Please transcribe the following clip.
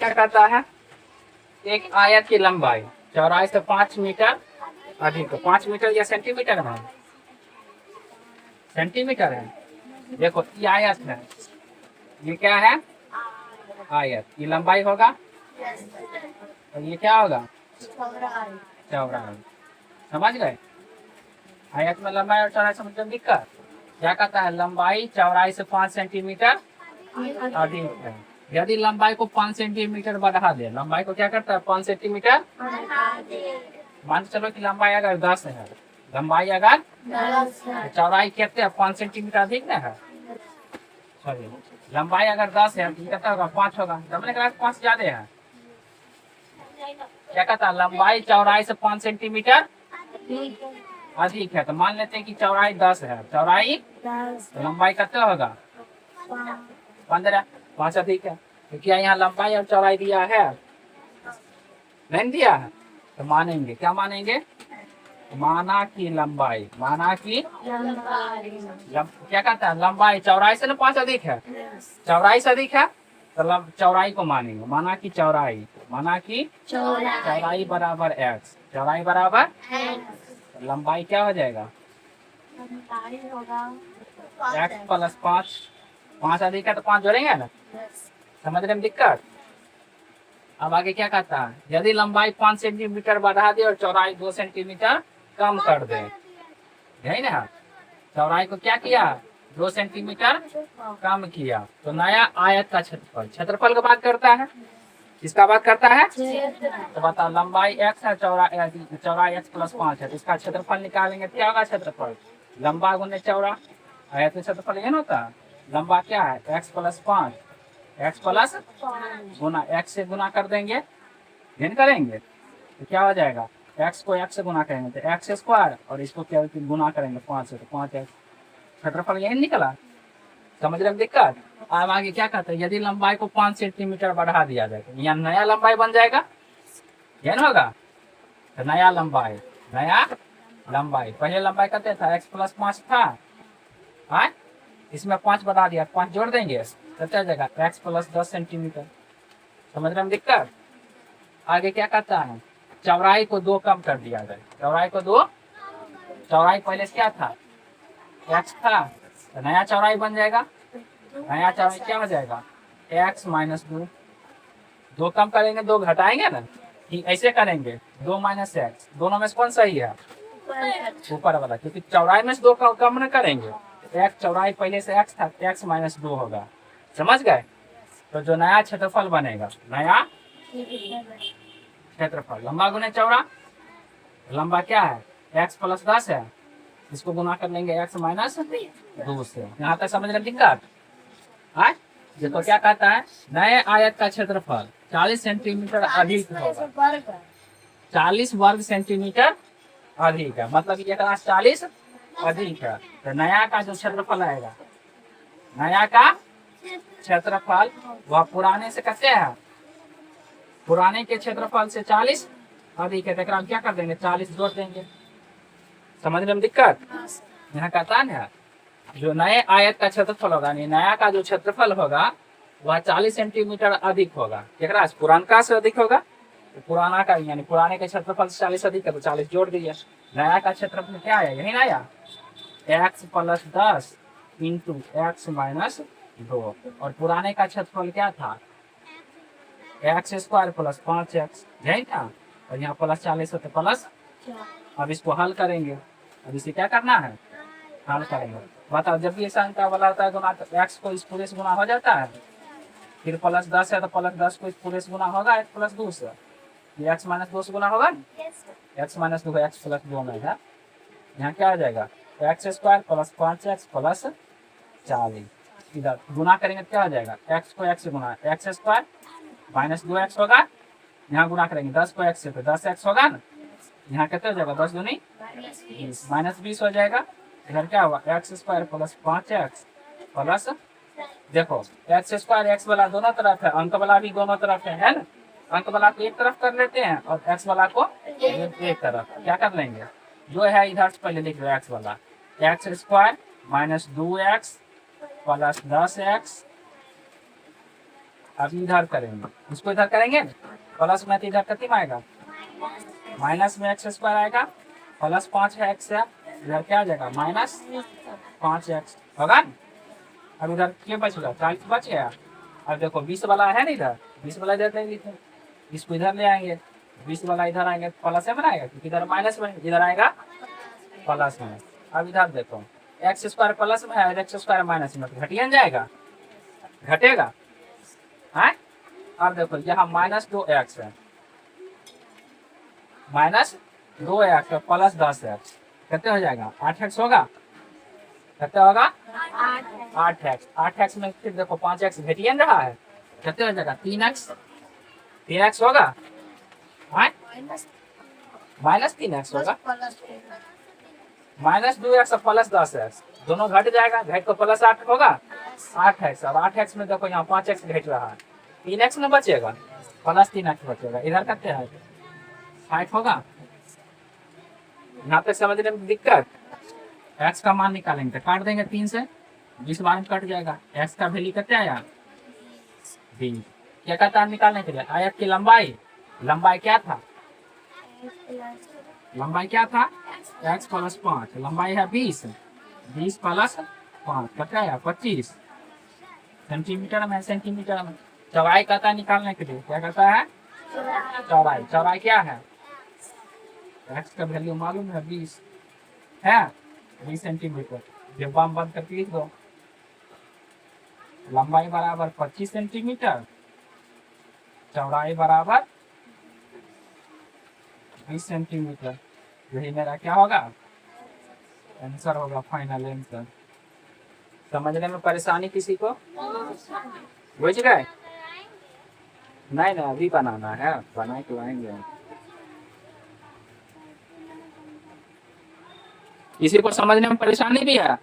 क्या कहता है, एक आयत की लंबाई चौड़ाई से 5 मीटर अधिक। तो 5 मीटर या सेंटीमीटर में, सेंटीमीटर है। देखो ये आयत है, ये क्या है, आयत, ये लंबाई होगा और ये क्या होगा, चौड़ाई। समझ गए, आयत में लंबाई और चौड़ाई समझ में दिक्कत। क्या कहता है, लंबाई चौड़ाई से 5 सेंटीमीटर अधिक है। यदि लंबाई को 5 सेंटीमीटर बढ़ा दे, लंबाई को क्या करता है 5 सेंटीमीटर, मान के चलो कि लंबाई अगर 10 है, लंबाई अगर 10 है, चौड़ाई कितने है 5 सेंटीमीटर अधिक ना है। सॉरी, लंबाई अगर 10 है तो कितना होगा, 5 होगा। हमने कहा 5 ज्यादा है। क्या कहता है, लंबाई चौड़ाई से 5 सेंटीमीटर अधिक है। तो मान लेते हैं कि चौड़ाई 10 है, चौड़ाई 10, तो लंबाई कितना होगा 15, 5 अधिक है। तो क्या यहाँ लंबाई और चौड़ाई दिया है, नहीं दिया है, तो मानेंगे, क्या मानेंगे, माना की लंबाई, माना की क्या कहता है, लंबाई चौड़ाई से ना 5 अधिक है, चौड़ाई से अधिक है, तो चौड़ाई को मानेंगे, माना की चौड़ाई, माना की चौड़ाई बराबर x, चौड़ाई बराबर लंबाई क्या हो जाएगा, x प्लस 5, 5 अधिक है तो 5 जोड़ेंगे ना। समझ रहे हैं दिक्कत। अब आगे क्या कहता है, यदि लंबाई 5 सेंटीमीटर बढ़ा दे और चौड़ाई 2 सेंटीमीटर कम कर दे, यही ना, चौड़ाई को क्या किया 2 सेंटीमीटर कम किया, तो नया आयत का क्षेत्रफल, क्षेत्रफल की बात करता है, किसका बात करता है, तो बता, लंबाई x है, चौड़ाई x प्लस 5 है, तो इसका क्षेत्रफल निकालेंगे, क्या होगा क्षेत्रफल, लंबा गुने चौड़ा, आयत का क्षेत्रफल यही होता है। लंबा क्या है x प्लस 5, x प्लस गुना x से गुना कर देंगे, भिन्न करेंगे तो क्या हो जाएगा, x को x से गुना करेंगे तो x स्क्वायर, और इसको क्या गुना करेंगे 5 से, तो 5x, क्षेत्रफल यही निकला। समझ रहे दिक्कत। अब आगे क्या कहते हैं, यदि लंबाई को 5 सेंटीमीटर बढ़ा दिया जाए, यहाँ नया लंबाई बन जाएगा, यह ना होगा, तो नया लंबाई, नया लंबाई, पहले लंबाई कहते था x प्लस 5 था, हाँ, इसमें 5 बढ़ा दिया, 5 जोड़ देंगे तो क्या जाएगा x प्लस 10 सेंटीमीटर। समझ रहे हैं दिक्कत। आगे क्या कहता है, चौड़ाई को 2 कम कर दिया जाए, चौड़ाई को 2, चौड़ाई पहले क्या था x था, तो नया चौड़ाई बन जाएगा, नया चौड़ाई क्या हो जाएगा x माइनस 2, 2 कम करेंगे 2 घटाएंगे ना, ठीक ऐसे करेंगे 2 माइनस एक्स, दोनों में से कौन सही है, ऊपर वाला, क्योंकि चौड़ाई में से 2 कम न करेंगे, x चौड़ाई पहले से x था, x माइनस 2 होगा। समझ गए। तो जो नया क्षेत्रफल बनेगा, नया क्षेत्रफल, लंबा गुने चौड़ा, लंबा क्या है x प्लस 10 है, इसको गुना कर लेंगे x माइनस 2 से। यहाँ तक समझ रहे दिक्कत। देखो क्या कहता है, नए आयत का क्षेत्रफल 40 सेंटीमीटर अधिक होगा, 40 वर्ग सेंटीमीटर अधिक है, मतलब ये 40 अधिक है, तो नया का जो क्षेत्रफल आएगा, नया का क्षेत्रफल वह पुराने से कैसे है, पुराने के क्षेत्रफल से 40 अधिक है, तो हम क्या कर देंगे 40 जोड़ देंगे। समझ रहे दिक्कत। यहाँ कहता है ना, जो नए आयत का क्षेत्रफल होगा, नया का जो क्षेत्रफल होगा वह 40 सेंटीमीटर अधिक होगा, पुराना से अधिक होगा, तो पुराना का यानी पुराने के क्षेत्रफल से 40 अधिक है, तो 40 जोड़ दिए। नया का क्षेत्रफल क्या है, यही नया x plus 10 into x minus 2, और पुराने का क्षेत्रफल क्या था x स्क्वायर प्लस 5x, यही था, और यहाँ प्लस 40 होते प्लस। अब इसको हल करेंगे, अब इसे क्या करना है, हल करेंगे। बताओ, जब भी ऐसा अंक वाला होता है गुना, तो x को इस पूरे से गुना हो जाता है, फिर प्लस 10 है तो प्लस 10 को इस पूरे से गुना होगा x प्लस 2 से, ये x माइनस 2 से गुना होगा, x माइनस 2 x प्लस 2 में है, यहाँ क्या हो जाएगा x square plus 5x plus 40, इधर गुना करेंगे क्या हो जाएगा, x को x से गुना, x स्क्वायर माइनस 2x होगा, यहाँ गुना करेंगे 10 को x से तो 10x होगा ना, यहाँ कितना हो जाएगा 10 दूनी माइनस 20 हो जाएगा, इधर क्या होगा x square plus 5x plus, देखो x स्क्वायर x वाला दोनों तरफ है, अंक वाला भी दोनों तरफ है ना, अंक वाला को एक तरफ कर लेते हैं और x वाला को एक तरफ, क्या कर लेंगे जो है इधर से पहले लिख रहे x वाला, x square minus 2x plus 10x अब इधर करेंगे, इसको इधर करेंगे प्लस में, तो इधर कितना आएगा माइनस में एक्स स्क्वायर आएगा, प्लस 5 है एक्स है, इधर क्या आ जाएगा माइनस 5x होगा न? अब इधर क्या बचेगा 40 बच गया। अब देखो 20 वाला है ना इधर, 20 वाला इधर नहीं लिखे, इसको इधर ले आएंगे, 20 वाला इधर आएंगे प्लस में आएगा, क्योंकि इधर माइनस में, इधर आएगा प्लस में। अब इधर देखो एक्स स्क्वायर प्लस में है, एक्स स्क्वायर माइनस में, तो घटिया जाएगा, घटेगा है। अब देखो यहाँ -2x है, -2x प्लस 10x कितने हो जाएगा 8x होगा, कितना होगा 8x। 8x में फिर देखो 5x घटिया रहा है, कितने हो जाएगा 3x होगा, -3x होगा, -2x प्लस 10x दोनों घट जाएगा, घट को प्लस 8 होगा 8x। अब 8x में देखो यहाँ 5x घट रहा है, 3x में बचेगा प्लस 3x बचेगा, इधर कितने है 60 होगा। यहाँ तक समझने में दिक्कत, x का मान निकालेंगे तो काट देंगे 3 से, 20 बार में कट जाएगा, x का वैल्यू कितना आया 20। क्या कहता है निकालने के लिए, आयत की लंबाई, लंबाई क्या था, लंबाई क्या था x प्लस 5, लंबाई है 20, 20 प्लस 5 कितना आया 25 सेंटीमीटर में, सेंटीमीटर में। चौड़ाई कहता है निकालने के लिए, क्या कहता है चौड़ाई, चौड़ाई क्या है x का वैल्यू मालूम है 20 है, 20 सेंटीमीटर, डिब्बा में बंद करके लिख दो, लंबाई बराबर 25 सेंटीमीटर, चौड़ाई बराबर 20 सेंटीमीटर, यही मेरा क्या होगा आंसर होगा, फाइनल आंसर। समझने में परेशानी किसी को बुझ गए? नहीं ना अभी बनाना है, बना के लाएंगे। किसी को समझने में परेशानी भी है?